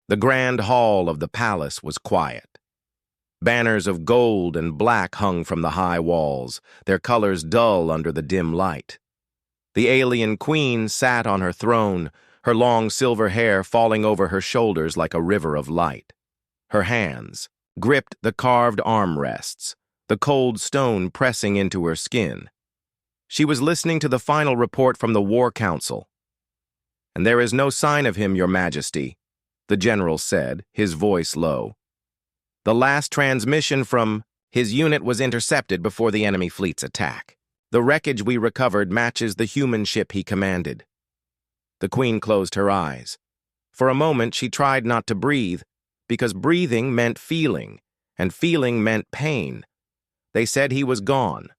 The grand hall of the palace was quiet. Banners of gold and black hung from the high walls, their colors dull under the dim light. The alien queen sat on her throne, her long silver hair falling over her shoulders like a river of light. Her hands gripped the carved armrests, the cold stone pressing into her skin. She was listening to the final report from the War Council. "And there is no sign of him, Your Majesty," the general said, his voice low. "The last transmission from his unit was intercepted before the enemy fleet's attack. The wreckage we recovered matches the human ship he commanded." The queen closed her eyes. For a moment she tried not to breathe, because breathing meant feeling, and feeling meant pain. They said he was gone.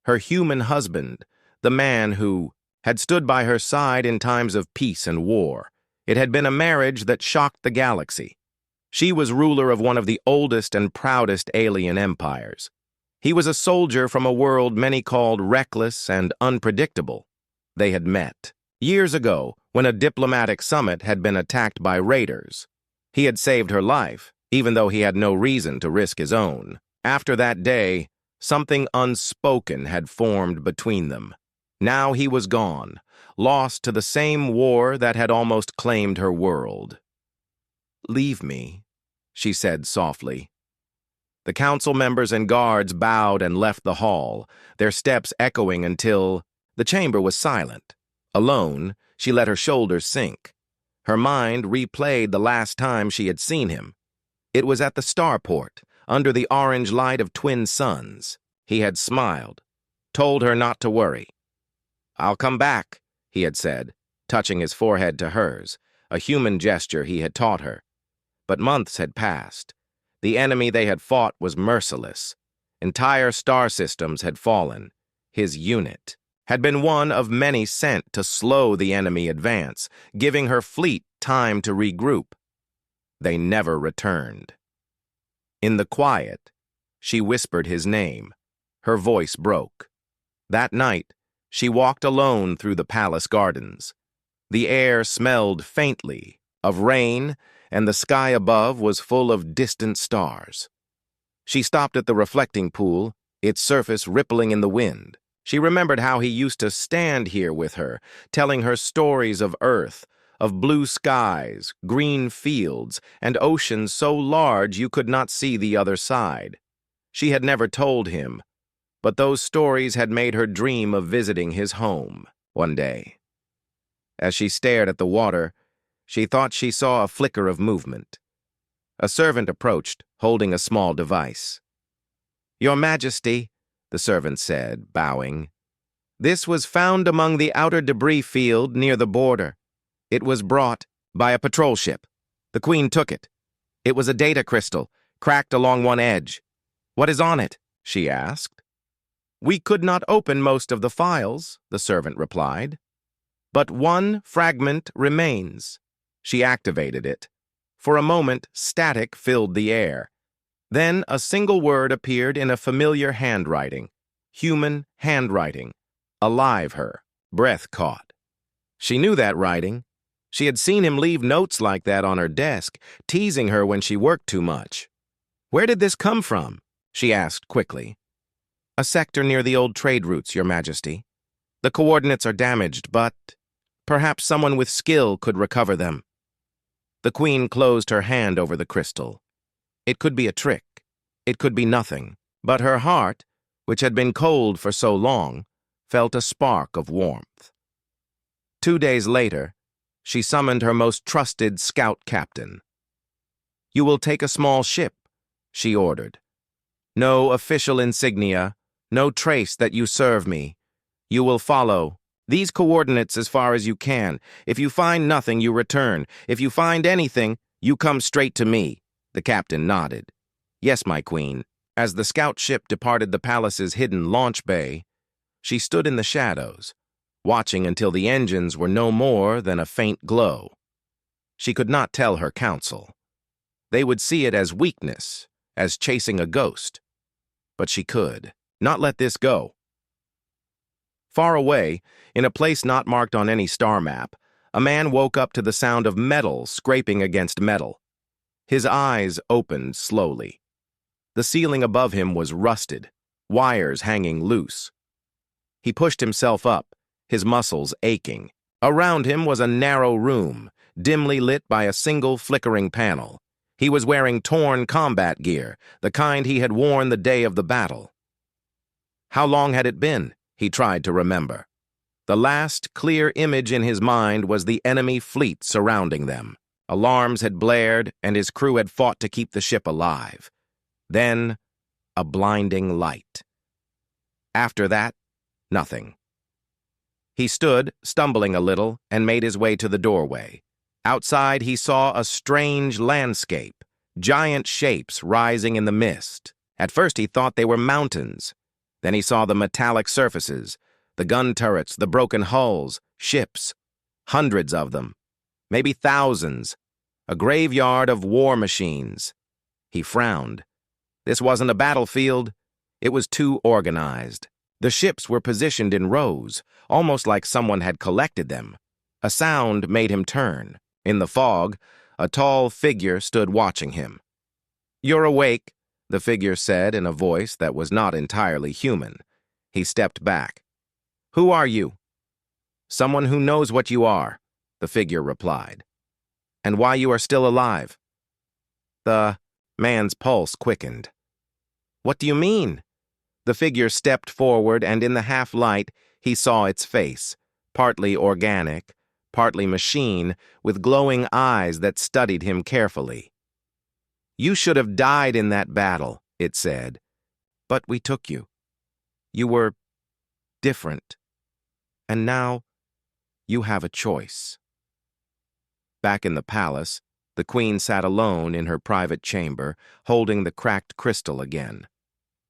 Her human husband, the man who had stood by her side in times of peace and war. It had been a marriage that shocked the galaxy. She was ruler of one of the oldest and proudest alien empires. He was a soldier from a world many called reckless and unpredictable. They had met years ago when a diplomatic summit had been attacked by raiders. He had saved her life, even though he had no reason to risk his own. After that day, something unspoken had formed between them. Now he was gone, lost to the same war that had almost claimed her world. "Leave me," she said softly. The council members and guards bowed and left the hall, their steps echoing until the chamber was silent. Alone, she let her shoulders sink. Her mind replayed the last time she had seen him. It was at the starport, under the orange light of twin suns. He had smiled, told her not to worry. "I'll come back," he had said, touching his forehead to hers, a human gesture he had taught her. But months had passed. The enemy they had fought was merciless. Entire star systems had fallen. His unit had been one of many sent to slow the enemy advance, giving her fleet time to regroup. They never returned. In the quiet, she whispered his name. Her voice broke. That night, she walked alone through the palace gardens. The air smelled faintly of rain, and the sky above was full of distant stars. She stopped at the reflecting pool, its surface rippling in the wind. She remembered how he used to stand here with her, telling her stories of Earth, of blue skies, green fields, and oceans so large you could not see the other side. She had never told him, but those stories had made her dream of visiting his home one day. As she stared at the water, she thought she saw a flicker of movement. A servant approached, holding a small device. "Your Majesty," the servant said, bowing. "This was found among the outer debris field near the border. It was brought by a patrol ship. The Queen took it. It was a data crystal, cracked along one edge." "What is on it?" she asked. "We could not open most of the files," the servant replied. "But one fragment remains." She activated it. For a moment, static filled the air. Then a single word appeared in a familiar handwriting. Human handwriting. Alive her. Breath caught. She knew that writing. She had seen him leave notes like that on her desk, teasing her when she worked too much. "Where did this come from?" she asked quickly. "A sector near the old trade routes, Your Majesty. The coordinates are damaged, but perhaps someone with skill could recover them." The Queen closed her hand over the crystal. It could be a trick. It could be nothing. But her heart, which had been cold for so long, felt a spark of warmth. 2 days later, she summoned her most trusted scout captain. "You will take a small ship," she ordered. "No official insignia, no trace that you serve me. You will follow these coordinates as far as you can. If you find nothing, you return. If you find anything, you come straight to me." The captain nodded. "Yes, my queen." As the scout ship departed the palace's hidden launch bay, she stood in the shadows, watching until the engines were no more than a faint glow. She could not tell her council. They would see it as weakness, as chasing a ghost. But she could not let this go. Far away, in a place not marked on any star map, a man woke up to the sound of metal scraping against metal. His eyes opened slowly. The ceiling above him was rusted, wires hanging loose. He pushed himself up, his muscles aching. Around him was a narrow room, dimly lit by a single flickering panel. He was wearing torn combat gear, the kind he had worn the day of the battle. How long had it been? He tried to remember. The last clear image in his mind was the enemy fleet surrounding them. Alarms had blared, and his crew had fought to keep the ship alive. Then, a blinding light. After that, nothing. He stood, stumbling a little, and made his way to the doorway. Outside, he saw a strange landscape, giant shapes rising in the mist. At first, he thought they were mountains. Then he saw the metallic surfaces, the gun turrets, the broken hulls, ships, hundreds of them, maybe thousands, a graveyard of war machines. He frowned. This wasn't a battlefield. It was too organized. The ships were positioned in rows, almost like someone had collected them. A sound made him turn. In the fog, a tall figure stood watching him. "You're awake," the figure said in a voice that was not entirely human. He stepped back. "Who are you?" "Someone who knows what you are," the figure replied. "And why you are still alive." The man's pulse quickened. "What do you mean?" The figure stepped forward, and in the half-light, he saw its face, partly organic, partly machine, with glowing eyes that studied him carefully. "You should have died in that battle," it said. "But we took you. You were different. And now, you have a choice." Back in the palace, the queen sat alone in her private chamber, holding the cracked crystal again.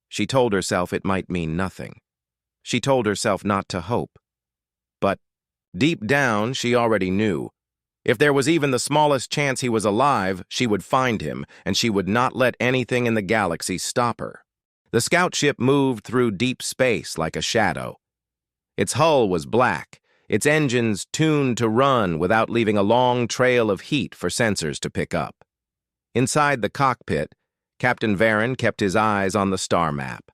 She told herself it might mean nothing. She told herself not to hope. But deep down, she already knew. If there was even the smallest chance he was alive, she would find him, and she would not let anything in the galaxy stop her. The scout ship moved through deep space like a shadow. Its hull was black, its engines tuned to run without leaving a long trail of heat for sensors to pick up. Inside the cockpit, Captain Varen kept his eyes on the star map.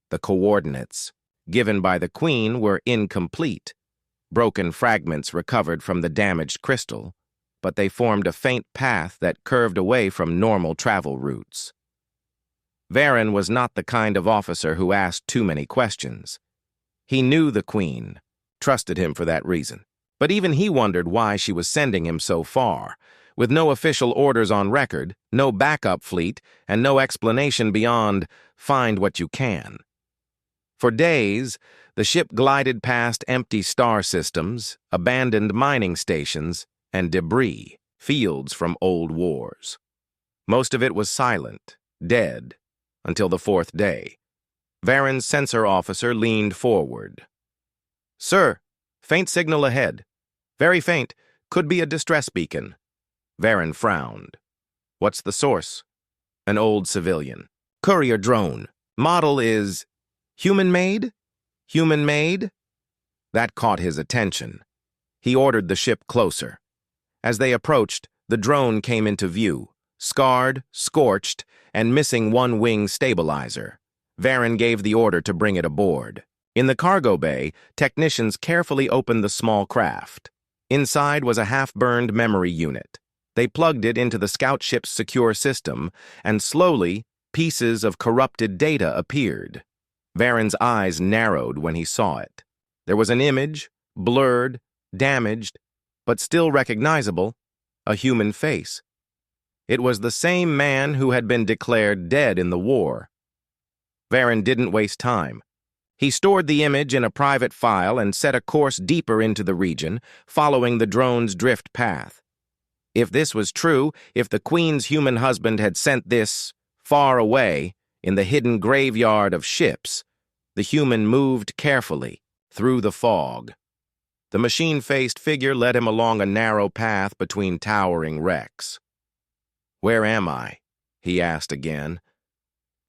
The coordinates, given by the Queen, were incomplete. Broken fragments recovered from the damaged crystal, but they formed a faint path that curved away from normal travel routes. Varen was not the kind of officer who asked too many questions. He knew the Queen, trusted him for that reason. But even he wondered why she was sending him so far, with no official orders on record, no backup fleet, and no explanation beyond "find what you can." For days, the ship glided past empty star systems, abandoned mining stations, and debris, fields from old wars. Most of it was silent, dead, until the fourth day. Varen's sensor officer leaned forward. "Sir, faint signal ahead. Very faint, could be a distress beacon." Varen frowned. "What's the source?" "An old civilian. Courier drone. Model is human-made? Human-made?" That caught his attention. He ordered the ship closer. As they approached, the drone came into view, scarred, scorched, and missing one wing stabilizer. Varen gave the order to bring it aboard. In the cargo bay, technicians carefully opened the small craft. Inside was a half-burned memory unit. They plugged it into the scout ship's secure system, and slowly, pieces of corrupted data appeared. Varen's eyes narrowed when he saw it. There was an image, blurred, damaged, but still recognizable, a human face. It was the same man who had been declared dead in the war. Varen didn't waste time. He stored the image in a private file and set a course deeper into the region, following the drone's drift path. If this was true, if the Queen's human husband had sent this far away, in the hidden graveyard of ships, the human moved carefully through the fog. The machine-faced figure led him along a narrow path between towering wrecks. "Where am I?" he asked again.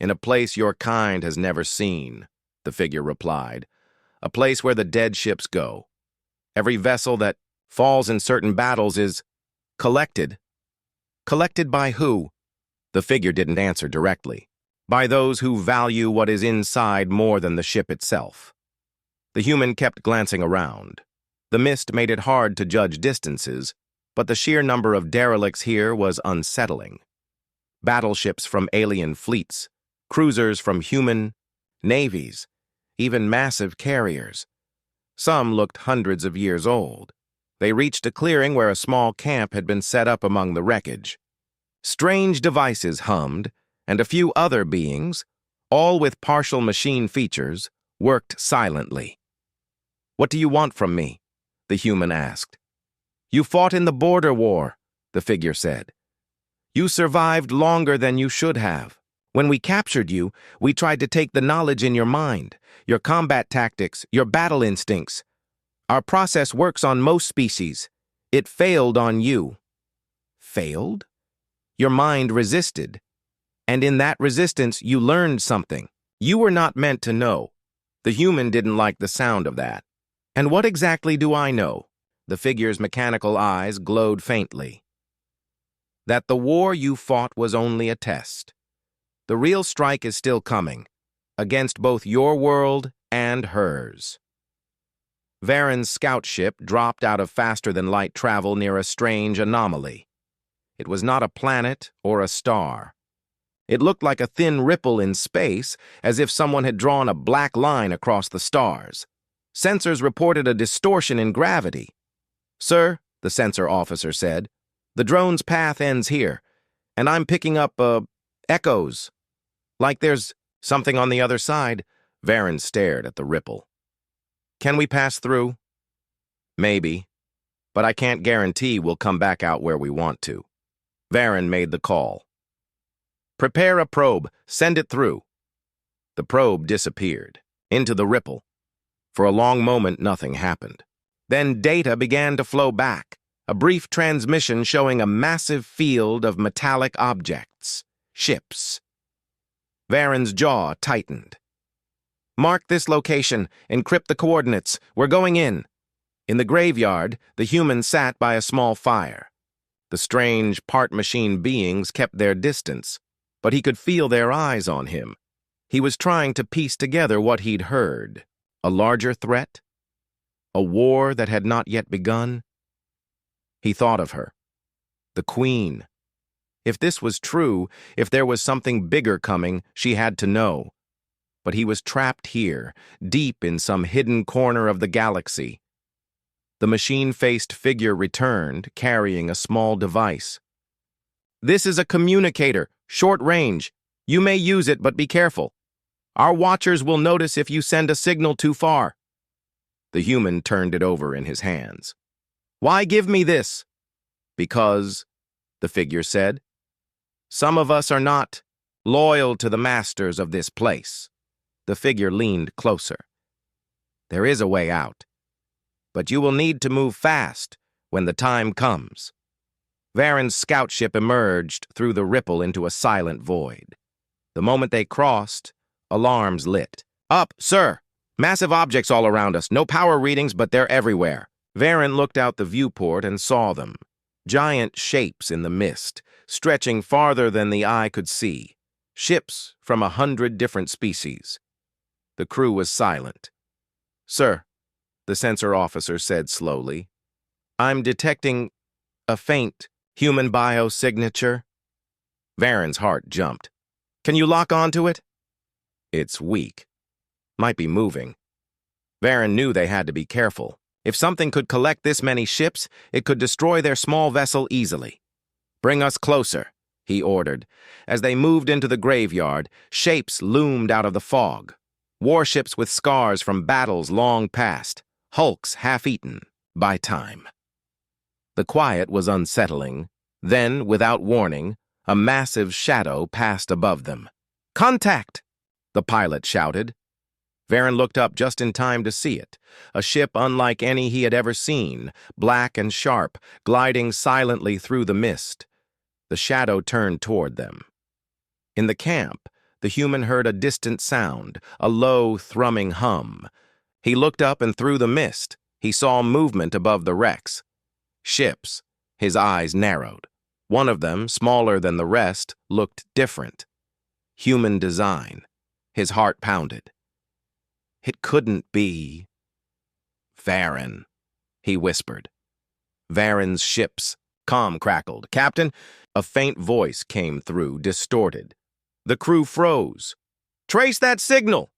"In a place your kind has never seen," the figure replied. "A place where the dead ships go. Every vessel that falls in certain battles is collected. Collected by who? The figure didn't answer directly. By those who value what is inside more than the ship itself. The human kept glancing around. The mist made it hard to judge distances, but the sheer number of derelicts here was unsettling. Battleships from alien fleets, cruisers from human navies, even massive carriers. Some looked hundreds of years old. They reached a clearing where a small camp had been set up among the wreckage. Strange devices hummed, and a few other beings, all with partial machine features, worked silently. "What do you want from me?" the human asked. "You fought in the border war," the figure said. "You survived longer than you should have. When we captured you, we tried to take the knowledge in your mind, your combat tactics, your battle instincts. Our process works on most species. It failed on you." "Failed?" "Your mind resisted. And in that resistance, you learned something. You were not meant to know." The human didn't like the sound of that. "And what exactly do I know?" The figure's mechanical eyes glowed faintly. "That the war you fought was only a test. The real strike is still coming, against both your world and hers." Varen's scout ship dropped out of faster-than-light travel near a strange anomaly. It was not a planet or a star. It looked like a thin ripple in space, as if someone had drawn a black line across the stars. Sensors reported a distortion in gravity. "Sir," the sensor officer said, "the drone's path ends here, and I'm picking up, echoes. Like there's something on the other side." Varen stared at the ripple. "Can we pass through?" "Maybe, but I can't guarantee we'll come back out where we want to." Varen made the call. "Prepare a probe. Send it through." The probe disappeared, into the ripple. For a long moment, nothing happened. Then data began to flow back, a brief transmission showing a massive field of metallic objects, ships. Varen's jaw tightened. "Mark this location. Encrypt the coordinates. We're going in." In the graveyard, the human sat by a small fire. The strange, part-machine beings kept their distance, but he could feel their eyes on him. He was trying to piece together what he'd heard. A larger threat? A war that had not yet begun? He thought of her. The Queen. If this was true, if there was something bigger coming, she had to know. But he was trapped here, deep in some hidden corner of the galaxy. The machine-faced figure returned, carrying a small device. "This is a communicator, short range. You may use it, but be careful. Our watchers will notice if you send a signal too far." The human turned it over in his hands. "Why give me this?" "Because," the figure said, "some of us are not loyal to the masters of this place." The figure leaned closer. "There is a way out, but you will need to move fast when the time comes." Varen's scout ship emerged through the ripple into a silent void. The moment they crossed, alarms lit. "Up, sir! Massive objects all around us. No power readings, but they're everywhere." Varen looked out the viewport and saw them. Giant shapes in the mist, stretching farther than the eye could see. Ships from 100 different species. The crew was silent. "Sir," the sensor officer said slowly, "I'm detecting a faint human biosignature." Varen's heart jumped. "Can you lock onto it?" "It's weak. Might be moving." Varen knew they had to be careful. If something could collect this many ships, it could destroy their small vessel easily. "Bring us closer," he ordered. As they moved into the graveyard, shapes loomed out of the fog. Warships with scars from battles long past, hulks half-eaten by time. The quiet was unsettling. Then, without warning, a massive shadow passed above them. "Contact!" the pilot shouted. Varen looked up just in time to see it, a ship unlike any he had ever seen, black and sharp, gliding silently through the mist. The shadow turned toward them. In the camp, the human heard a distant sound, a low, thrumming hum. He looked up and through the mist, he saw movement above the wrecks. Ships. His eyes narrowed. One of them, smaller than the rest, looked different. Human design. His heart pounded. It couldn't be. Varen, he whispered. Varen's ships. Comm crackled. Captain, a faint voice came through, distorted. The crew froze. Trace that signal,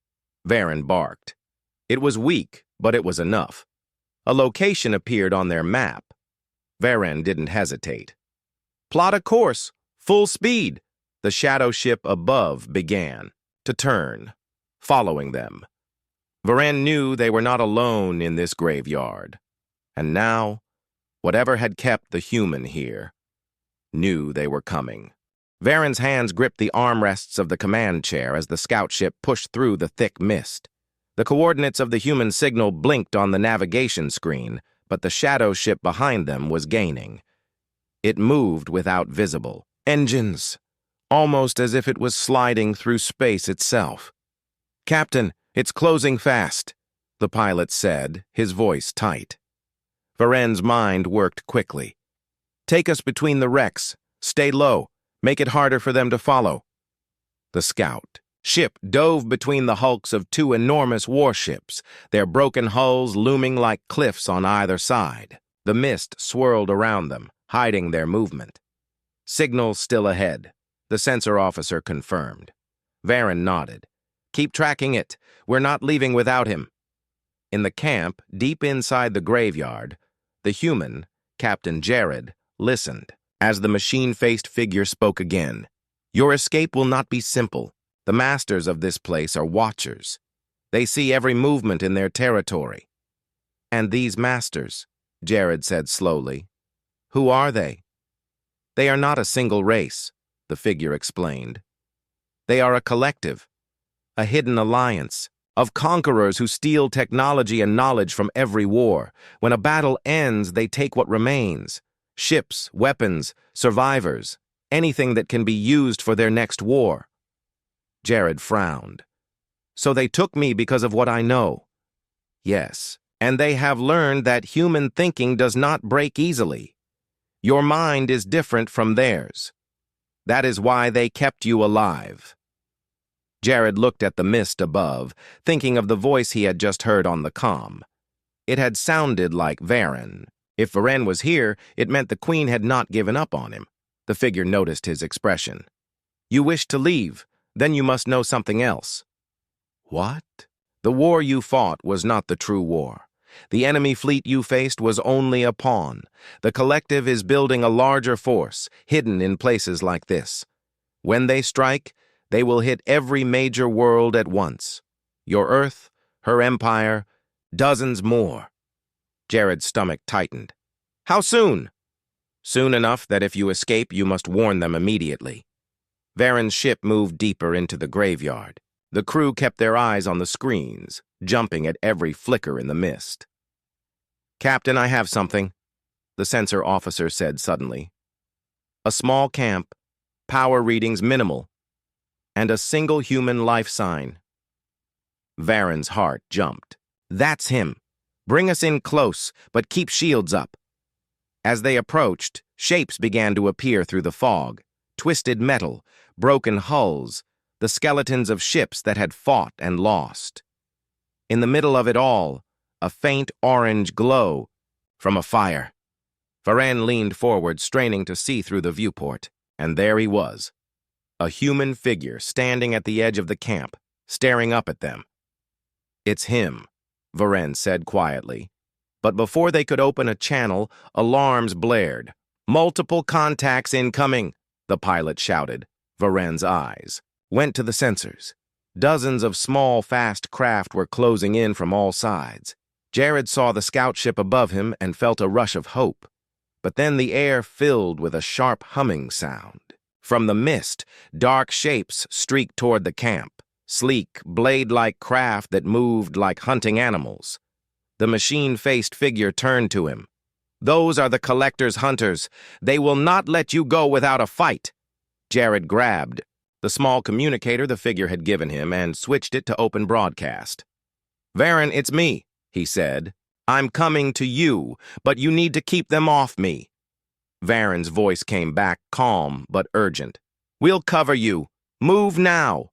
Varen barked. It was weak, but it was enough. A location appeared on their map. Varen didn't hesitate. Plot a course, full speed. The shadow ship above began to turn, following them. Varen knew they were not alone in this graveyard. And now, whatever had kept the human here, knew they were coming. Varen's hands gripped the armrests of the command chair as the scout ship pushed through the thick mist. The coordinates of the human signal blinked on the navigation screen, but the shadow ship behind them was gaining. It moved without visible engines, almost as if it was sliding through space itself. Captain, it's closing fast, the pilot said, his voice tight. Varen's mind worked quickly. Take us between the wrecks. Stay low. Make it harder for them to follow. The scout ship dove between the hulks of two enormous warships, their broken hulls looming like cliffs on either side. The mist swirled around them, hiding their movement. Signal still ahead, the sensor officer confirmed. Varen nodded. Keep tracking it. We're not leaving without him. In the camp, deep inside the graveyard, the human, Captain Jared, listened as the machine-faced figure spoke again. Your escape will not be simple. The masters of this place are watchers. They see every movement in their territory. And these masters, Jared said slowly, who are they? They are not a single race, the figure explained. They are a collective, a hidden alliance of conquerors who steal technology and knowledge from every war. When a battle ends, they take what remains. Ships, weapons, survivors, anything that can be used for their next war. Jared frowned. So they took me because of what I know. Yes, and they have learned that human thinking does not break easily. Your mind is different from theirs. That is why they kept you alive. Jared looked at the mist above, thinking of the voice he had just heard on the comm. It had sounded like Varen. If Varen was here, it meant the Queen had not given up on him. The figure noticed his expression. You wish to leave, then you must know something else. What? The war you fought was not the true war. The enemy fleet you faced was only a pawn. The collective is building a larger force, hidden in places like this. When they strike, they will hit every major world at once. Your Earth, her empire, dozens more. Jared's stomach tightened. How soon? Soon enough that if you escape, you must warn them immediately. Varen's ship moved deeper into the graveyard. The crew kept their eyes on the screens, jumping at every flicker in the mist. Captain, I have something, the sensor officer said suddenly. A small camp, power readings minimal, and a single human life sign. Varen's heart jumped. That's him. Bring us in close, but keep shields up. As they approached, shapes began to appear through the fog. Twisted metal, broken hulls, the skeletons of ships that had fought and lost. In the middle of it all, a faint orange glow from a fire. Varen leaned forward, straining to see through the viewport, and there he was. A human figure standing at the edge of the camp, staring up at them. It's him, Varen said quietly. But before they could open a channel, alarms blared. Multiple contacts incoming, the pilot shouted. Varen's eyes went to the sensors. Dozens of small, fast craft were closing in from all sides. Jared saw the scout ship above him and felt a rush of hope. But then the air filled with a sharp humming sound. From the mist, dark shapes streaked toward the camp, sleek, blade-like craft that moved like hunting animals. The machine-faced figure turned to him. Those are the Collector's hunters. They will not let you go without a fight. Jared grabbed the small communicator the figure had given him and switched it to open broadcast. Varen, it's me, he said. I'm coming to you, but you need to keep them off me. Varen's voice came back, calm but urgent. We'll cover you. Move now.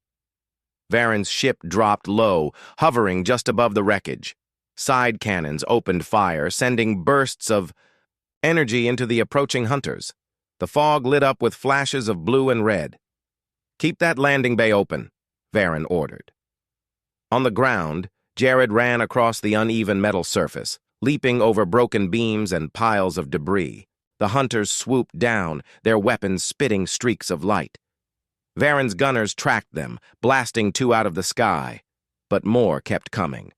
Varen's ship dropped low, hovering just above the wreckage. Side cannons opened fire, sending bursts of energy into the approaching hunters. The fog lit up with flashes of blue and red. Keep that landing bay open, Varen ordered. On the ground, Jared ran across the uneven metal surface, leaping over broken beams and piles of debris. The hunters swooped down, their weapons spitting streaks of light. Varen's gunners tracked them, blasting two out of the sky, but more kept coming.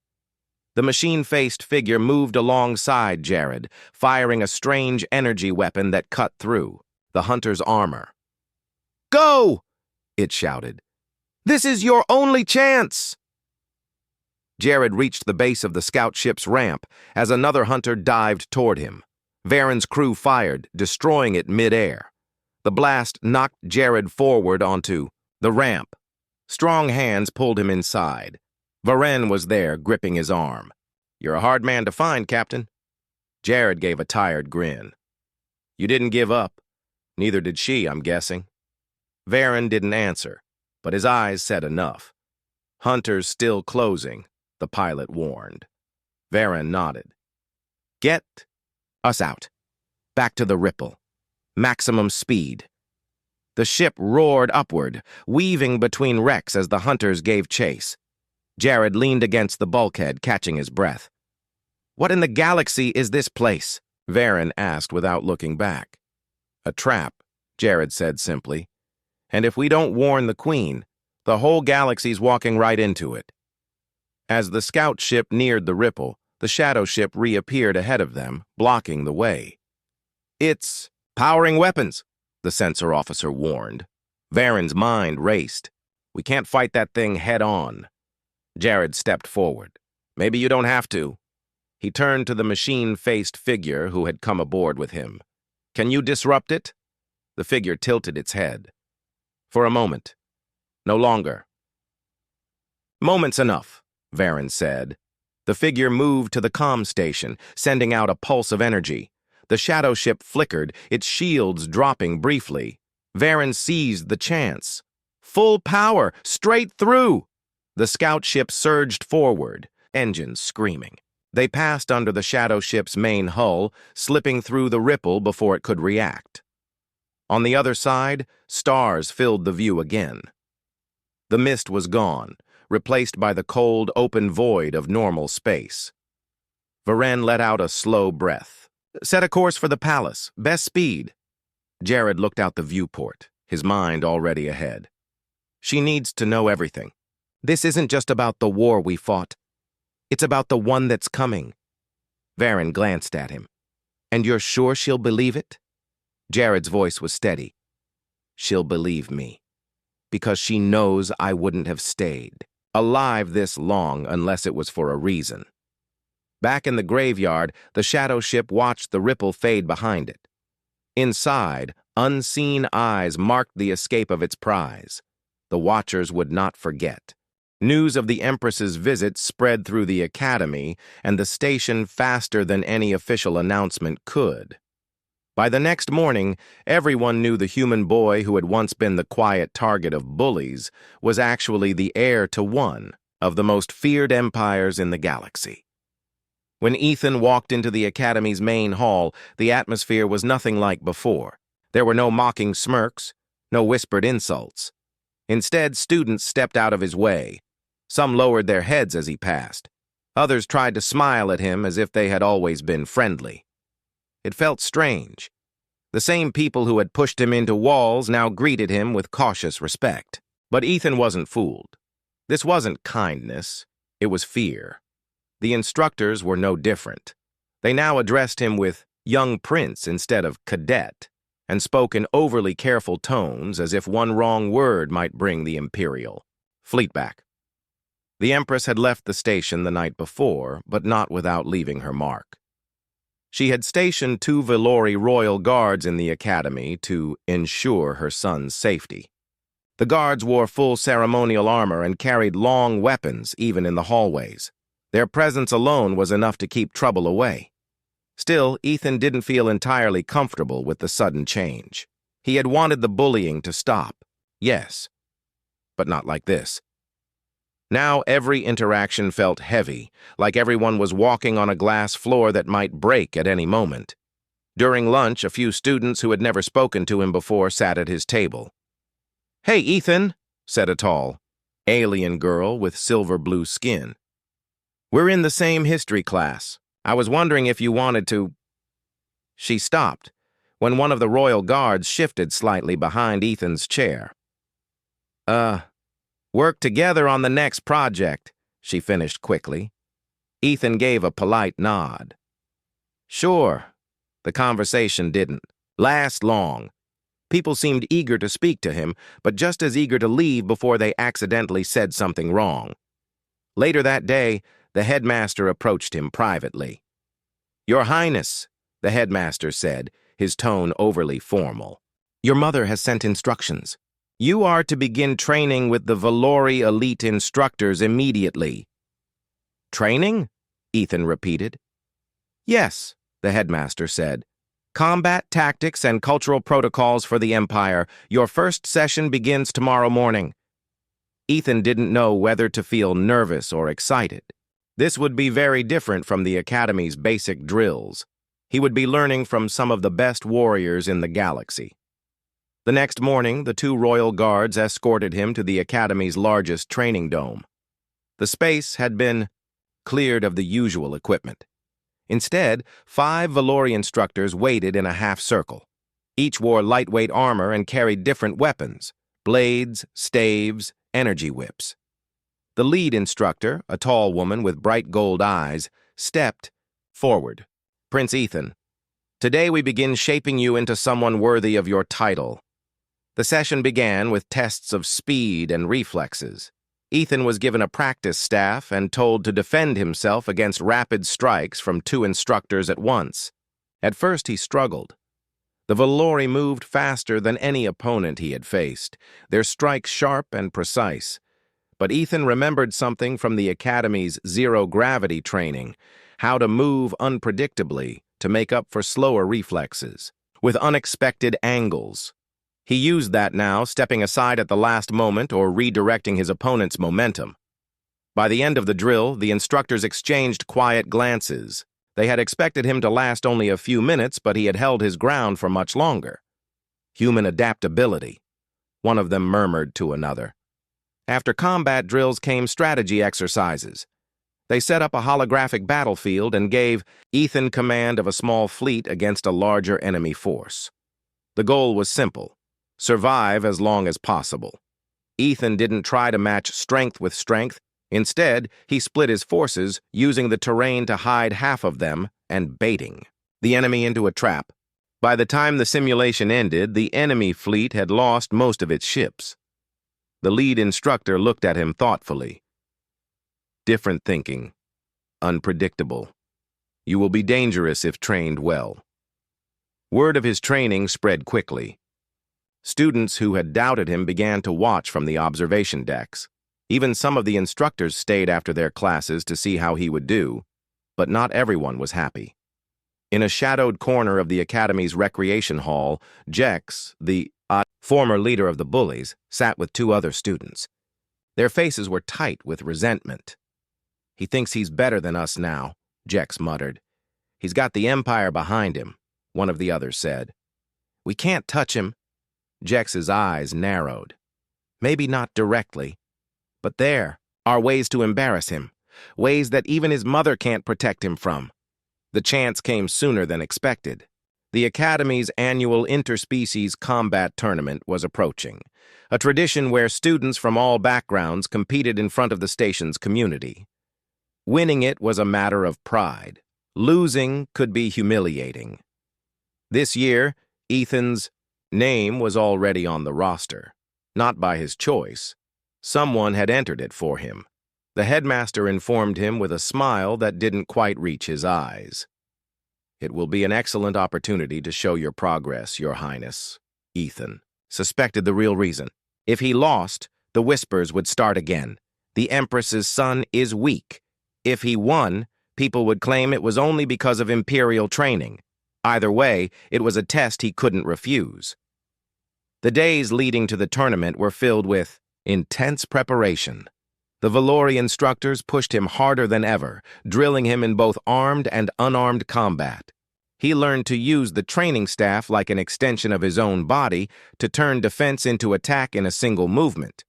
The machine-faced figure moved alongside Jared, firing a strange energy weapon that cut through the hunter's armor. Go! It shouted. This is your only chance! Jared reached the base of the scout ship's ramp as another hunter dived toward him. Varen's crew fired, destroying it mid-air. The blast knocked Jared forward onto the ramp. Strong hands pulled him inside. Varen was there, gripping his arm. You're a hard man to find, Captain. Jared gave a tired grin. You didn't give up. Neither did she, I'm guessing. Varen didn't answer, but his eyes said enough. Hunters still closing, the pilot warned. Varen nodded. Get us out. Back to the Ripple. Maximum speed. The ship roared upward, weaving between wrecks as the hunters gave chase. Jared leaned against the bulkhead, catching his breath. What in the galaxy is this place? Varen asked without looking back. A trap, Jared said simply. And if we don't warn the Queen, the whole galaxy's walking right into it. As the scout ship neared the Ripple, the shadow ship reappeared ahead of them, blocking the way. It's powering weapons, the sensor officer warned. Varen's mind raced. We can't fight that thing head-on. Jared stepped forward. Maybe you don't have to. He turned to the machine-faced figure who had come aboard with him. Can you disrupt it? The figure tilted its head. For a moment. No longer. Moment's enough, Varen said. The figure moved to the comm station, sending out a pulse of energy. The shadow ship flickered, its shields dropping briefly. Varen seized the chance. Full power, straight through! The scout ship surged forward, engines screaming. They passed under the shadow ship's main hull, slipping through the Ripple before it could react. On the other side, stars filled the view again. The mist was gone, replaced by the cold, open void of normal space. Varen let out a slow breath. Set a course for the palace, best speed. Jared looked out the viewport, his mind already ahead. She needs to know everything. This isn't just about the war we fought. It's about the one that's coming. Varen glanced at him. And you're sure she'll believe it? Jared's voice was steady. She'll believe me. Because she knows I wouldn't have stayed alive this long unless it was for a reason. Back in the graveyard, the shadow ship watched the Ripple fade behind it. Inside, unseen eyes marked the escape of its prize. The watchers would not forget. News of the Empress's visit spread through the Academy and the station faster than any official announcement could. By the next morning, everyone knew the human boy who had once been the quiet target of bullies was actually the heir to one of the most feared empires in the galaxy. When Ethan walked into the Academy's main hall, the atmosphere was nothing like before. There were no mocking smirks, no whispered insults. Instead, students stepped out of his way. Some lowered their heads as he passed. Others tried to smile at him as if they had always been friendly. It felt strange. The same people who had pushed him into walls now greeted him with cautious respect. But Ethan wasn't fooled. This wasn't kindness, it was fear. The instructors were no different. They now addressed him with young prince instead of cadet, and spoke in overly careful tones as if one wrong word might bring the Imperial fleet back. The Empress had left the station the night before, but not without leaving her mark. She had stationed 2 Velori royal guards in the Academy to ensure her son's safety. The guards wore full ceremonial armor and carried long weapons even in the hallways. Their presence alone was enough to keep trouble away. Still, Ethan didn't feel entirely comfortable with the sudden change. He had wanted the bullying to stop, yes, but not like this. Now every interaction felt heavy, like everyone was walking on a glass floor that might break at any moment. During lunch, a few students who had never spoken to him before sat at his table. "Hey, Ethan," said a tall, alien girl with silver-blue skin. "We're in the same history class. I was wondering if you wanted to—" She stopped when one of the royal guards shifted slightly behind Ethan's chair. Work together on the next project," she finished quickly. Ethan gave a polite nod. Sure. The conversation didn't last long. People seemed eager to speak to him, but just as eager to leave before they accidentally said something wrong. Later that day, the headmaster approached him privately. "Your Highness," the headmaster said, his tone overly formal. "Your mother has sent instructions. You are to begin training with the Valori elite instructors immediately." "Training?" Ethan repeated. "Yes," the headmaster said. "Combat tactics and cultural protocols for the Empire. Your first session begins tomorrow morning." Ethan didn't know whether to feel nervous or excited. This would be very different from the Academy's basic drills. He would be learning from some of the best warriors in the galaxy. The next morning, the two royal guards escorted him to the Academy's largest training dome. The space had been cleared of the usual equipment. Instead, 5 Valori instructors waited in a half-circle. Each wore lightweight armor and carried different weapons: blades, staves, energy whips. The lead instructor, a tall woman with bright gold eyes, stepped forward. "Prince Ethan, today we begin shaping you into someone worthy of your title." The session began with tests of speed and reflexes. Ethan was given a practice staff and told to defend himself against rapid strikes from 2 instructors at once. At first he struggled. The Valori moved faster than any opponent he had faced, their strikes sharp and precise. But Ethan remembered something from the Academy's zero-gravity training: how to move unpredictably to make up for slower reflexes, with unexpected angles. He used that now, stepping aside at the last moment or redirecting his opponent's momentum. By the end of the drill, the instructors exchanged quiet glances. They had expected him to last only a few minutes, but he had held his ground for much longer. "Human adaptability," one of them murmured to another. After combat drills came strategy exercises. They set up a holographic battlefield and gave Ethan command of a small fleet against a larger enemy force. The goal was simple: survive as long as possible. Ethan didn't try to match strength with strength. Instead, he split his forces, using the terrain to hide half of them and baiting the enemy into a trap. By the time the simulation ended, the enemy fleet had lost most of its ships. The lead instructor looked at him thoughtfully. "Different thinking. Unpredictable. You will be dangerous if trained well." Word of his training spread quickly. Students who had doubted him began to watch from the observation decks. Even some of the instructors stayed after their classes to see how he would do, but not everyone was happy. In a shadowed corner of the Academy's recreation hall, Jex, the former leader of the bullies, sat with 2 other students. Their faces were tight with resentment. "He thinks he's better than us now," Jex muttered. "He's got the Empire behind him," one of the others said. "We can't touch him." Jex's eyes narrowed. "Maybe not directly, but there are ways to embarrass him, ways that even his mother can't protect him from." The chance came sooner than expected. The Academy's annual interspecies combat tournament was approaching, a tradition where students from all backgrounds competed in front of the station's community. Winning it was a matter of pride. Losing could be humiliating. This year, Ethan's name was already on the roster, not by his choice. Someone had entered it for him. The headmaster informed him with a smile that didn't quite reach his eyes. "It will be an excellent opportunity to show your progress, Your Highness." Ethan suspected the real reason. If he lost, the whispers would start again. "The Empress's son is weak." If he won, people would claim it was only because of imperial training. Either way, it was a test he couldn't refuse. The days leading to the tournament were filled with intense preparation. The Valori instructors pushed him harder than ever, drilling him in both armed and unarmed combat. He learned to use the training staff like an extension of his own body to turn defense into attack in a single movement.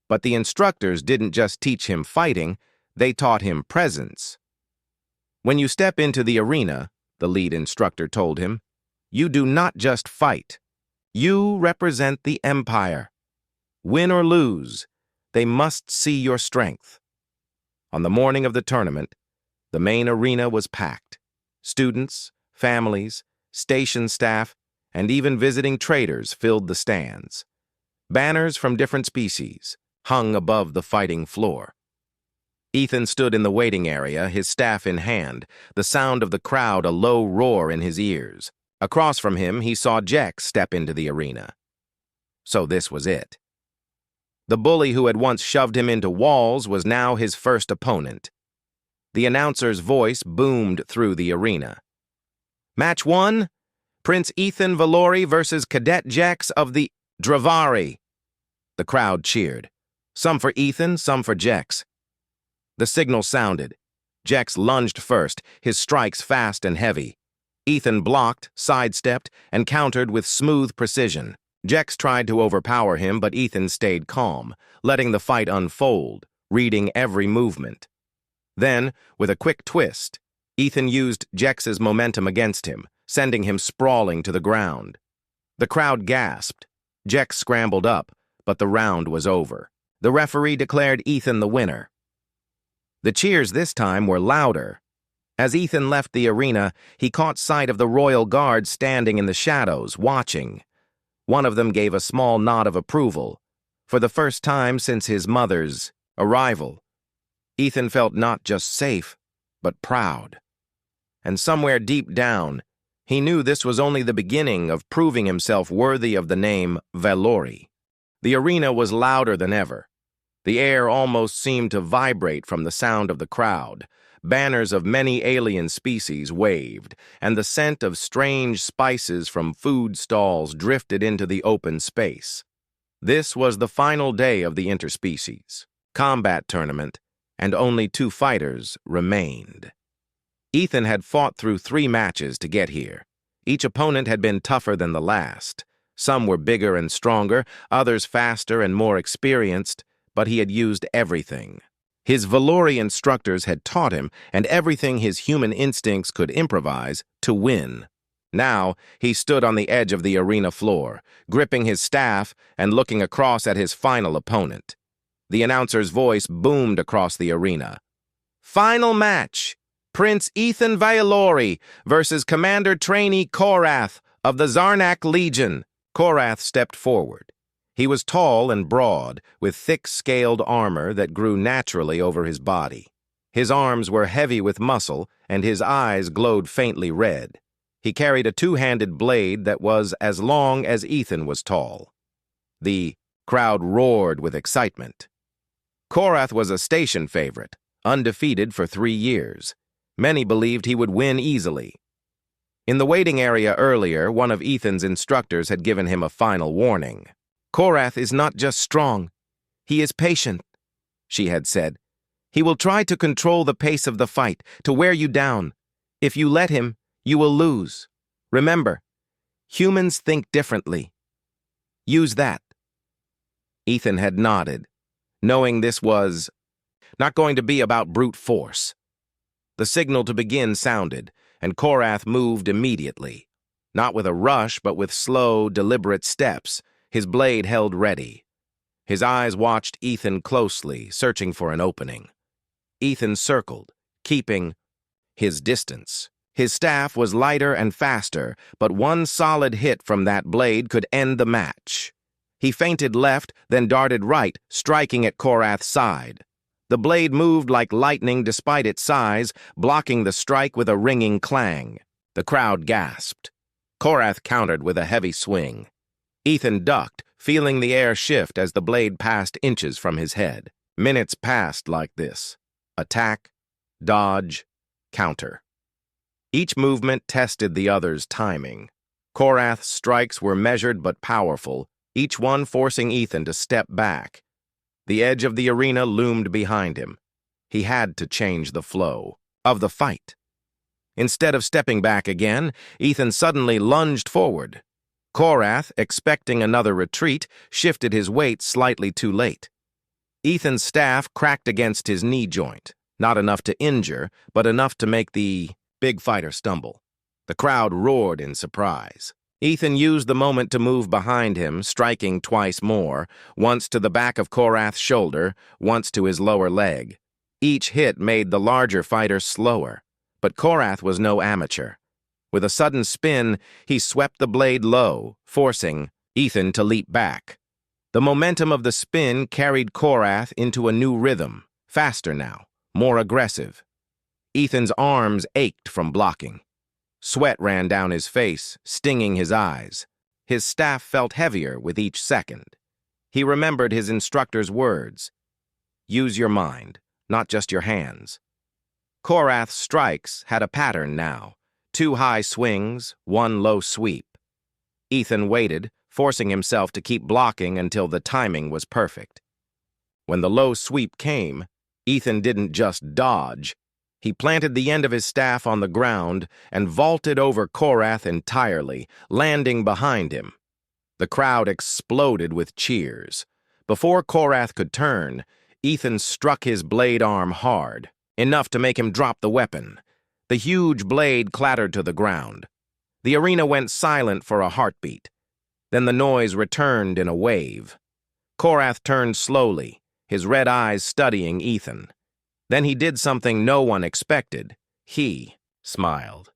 But the instructors didn't just teach him fighting, they taught him presence. When you step into the arena, the lead instructor told him, you do not just fight. You represent the Empire. Win or lose, they must see your strength. On the morning of the tournament, the main arena was packed. Students, families, station staff, and even visiting traders filled the stands. Banners from different species hung above the fighting floor. Ethan stood in the waiting area, his staff in hand, the sound of the crowd a low roar in his ears. Across from him, he saw Jex step into the arena. So this was it. The bully who had once shoved him into walls was now his first opponent. The announcer's voice boomed through the arena. Match 1, Prince Ethan Valori versus Cadet Jex of the Dravari. The crowd cheered. Some for Ethan, some for Jex. The signal sounded. Jex lunged first, his strikes fast and heavy. Ethan blocked, sidestepped, and countered with smooth precision. Jex tried to overpower him, but Ethan stayed calm, letting the fight unfold, reading every movement. Then, with a quick twist, Ethan used Jex's momentum against him, sending him sprawling to the ground. The crowd gasped. Jex scrambled up, but the round was over. The referee declared Ethan the winner. The cheers this time were louder. As Ethan left the arena, he caught sight of the royal guard standing in the shadows, watching. One of them gave a small nod of approval. For the first time since his mother's arrival, Ethan felt not just safe, but proud. And somewhere deep down, he knew this was only the beginning of proving himself worthy of the name Valori. The arena was louder than ever. The air almost seemed to vibrate from the sound of the crowd. Banners of many alien species waved, and the scent of strange spices from food stalls drifted into the open space. This was the final day of the interspecies combat tournament, and only 2 fighters remained. Ethan had fought through 3 matches to get here. Each opponent had been tougher than the last. Some were bigger and stronger, others faster and more experienced, but he had used everything. His Valori instructors had taught him, and everything his human instincts could improvise, to win. Now, he stood on the edge of the arena floor, gripping his staff and looking across at his final opponent. The announcer's voice boomed across the arena. Final match! Prince Ethan Valori versus Commander Trainee Korath of the Zarnak Legion. Korath stepped forward. He was tall and broad, with thick scaled armor that grew naturally over his body. His arms were heavy with muscle, and his eyes glowed faintly red. He carried a 2-handed blade that was as long as Ethan was tall. The crowd roared with excitement. Korath was a station favorite, undefeated for 3 years. Many believed he would win easily. In the waiting area earlier, one of Ethan's instructors had given him a final warning. Korath is not just strong, he is patient, she had said. He will try to control the pace of the fight, to wear you down. If you let him, you will lose. Remember, humans think differently. Use that. Ethan had nodded, knowing this was not going to be about brute force. The signal to begin sounded, and Korath moved immediately. Not with a rush, but with slow, deliberate steps, his blade held ready. His eyes watched Ethan closely, searching for an opening. Ethan circled, keeping his distance. His staff was lighter and faster, but one solid hit from that blade could end the match. He feinted left, then darted right, striking at Korath's side. The blade moved like lightning despite its size, blocking the strike with a ringing clang. The crowd gasped. Korath countered with a heavy swing. Ethan ducked, feeling the air shift as the blade passed inches from his head. Minutes passed like this. Attack, dodge, counter. Each movement tested the other's timing. Korath's strikes were measured but powerful, each one forcing Ethan to step back. The edge of the arena loomed behind him. He had to change the flow of the fight. Instead of stepping back again, Ethan suddenly lunged forward. Korath, expecting another retreat, shifted his weight slightly too late. Ethan's staff cracked against his knee joint, not enough to injure, but enough to make the big fighter stumble. The crowd roared in surprise. Ethan used the moment to move behind him, striking twice more, once to the back of Korath's shoulder, once to his lower leg. Each hit made the larger fighter slower, but Korath was no amateur. With a sudden spin, he swept the blade low, forcing Ethan to leap back. The momentum of the spin carried Korath into a new rhythm, faster now, more aggressive. Ethan's arms ached from blocking. Sweat ran down his face, stinging his eyes. His staff felt heavier with each second. He remembered his instructor's words. Use your mind, not just your hands. Korath's strikes had a pattern now. 2 high swings, 1 low sweep. Ethan waited, forcing himself to keep blocking until the timing was perfect. When the low sweep came, Ethan didn't just dodge. He planted the end of his staff on the ground and vaulted over Korath entirely, landing behind him. The crowd exploded with cheers. Before Korath could turn, Ethan struck his blade arm hard, enough to make him drop the weapon. The huge blade clattered to the ground. The arena went silent for a heartbeat. Then the noise returned in a wave. Korath turned slowly, his red eyes studying Ethan. Then he did something no one expected. He smiled.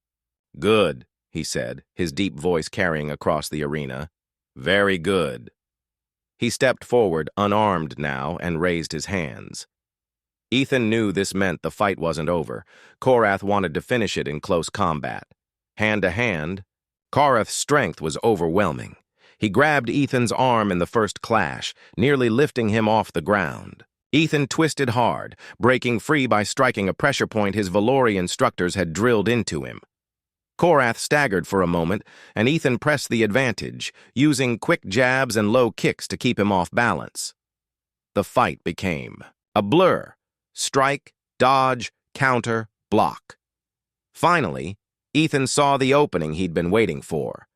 Good, he said, his deep voice carrying across the arena. Very good. He stepped forward, unarmed now, and raised his hands. Ethan knew this meant the fight wasn't over. Korath wanted to finish it in close combat. Hand to hand, Korath's strength was overwhelming. He grabbed Ethan's arm in the first clash, nearly lifting him off the ground. Ethan twisted hard, breaking free by striking a pressure point his Valori instructors had drilled into him. Korath staggered for a moment, and Ethan pressed the advantage, using quick jabs and low kicks to keep him off balance. The fight became a blur. Strike, dodge, counter, block. Finally, Ethan saw the opening he'd been waiting for.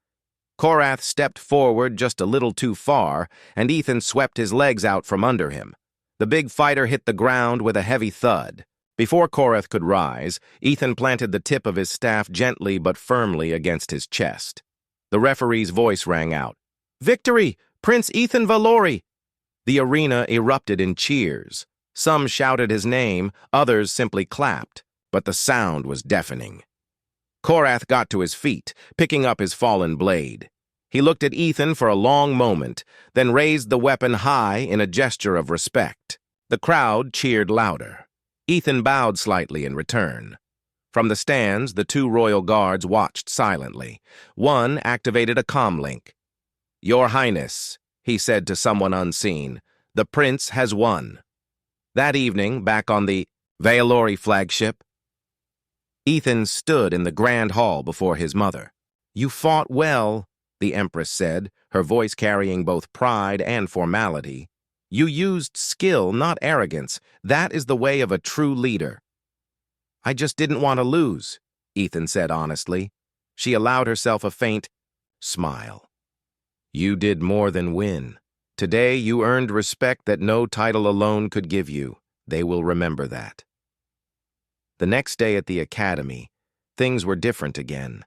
Korath stepped forward just a little too far, and Ethan swept his legs out from under him. The big fighter hit the ground with a heavy thud. Before Korath could rise, Ethan planted the tip of his staff gently but firmly against his chest. The referee's voice rang out. Victory! Prince Ethan Valori! The arena erupted in cheers. Some shouted his name, others simply clapped, but the sound was deafening. Korath got to his feet, picking up his fallen blade. He looked at Ethan for a long moment, then raised the weapon high in a gesture of respect. The crowd cheered louder. Ethan bowed slightly in return. From the stands, the 2 royal guards watched silently. One activated a comlink. Your Highness, he said to someone unseen, the prince has won. That evening, back on the Valori flagship, Ethan stood in the grand hall before his mother. You fought well, the Empress said, her voice carrying both pride and formality. You used skill, not arrogance. That is the way of a true leader. I just didn't want to lose, Ethan said honestly. She allowed herself a faint smile. You did more than win. Today you earned respect that no title alone could give you. They will remember that. The next day at the academy, things were different again.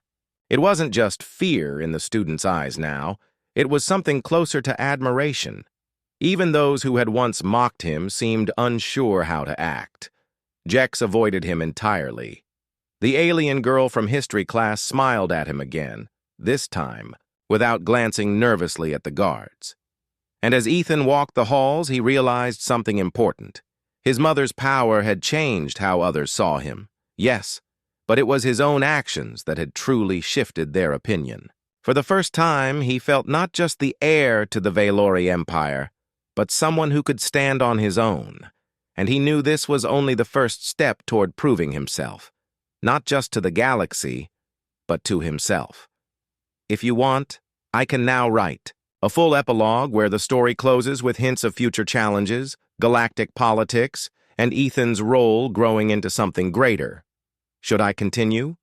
It wasn't just fear in the students' eyes now. It was something closer to admiration. Even those who had once mocked him seemed unsure how to act. Jex avoided him entirely. The alien girl from history class smiled at him again, this time without glancing nervously at the guards. And as Ethan walked the halls, he realized something important. His mother's power had changed how others saw him. Yes, but it was his own actions that had truly shifted their opinion. For the first time, he felt not just the heir to the Valori Empire, but someone who could stand on his own. and he knew this was only the first step toward proving himself, not just to the galaxy, but to himself. If you want, I can now write a full epilogue where the story closes with hints of future challenges, galactic politics, and Ethan's role growing into something greater. Should I continue?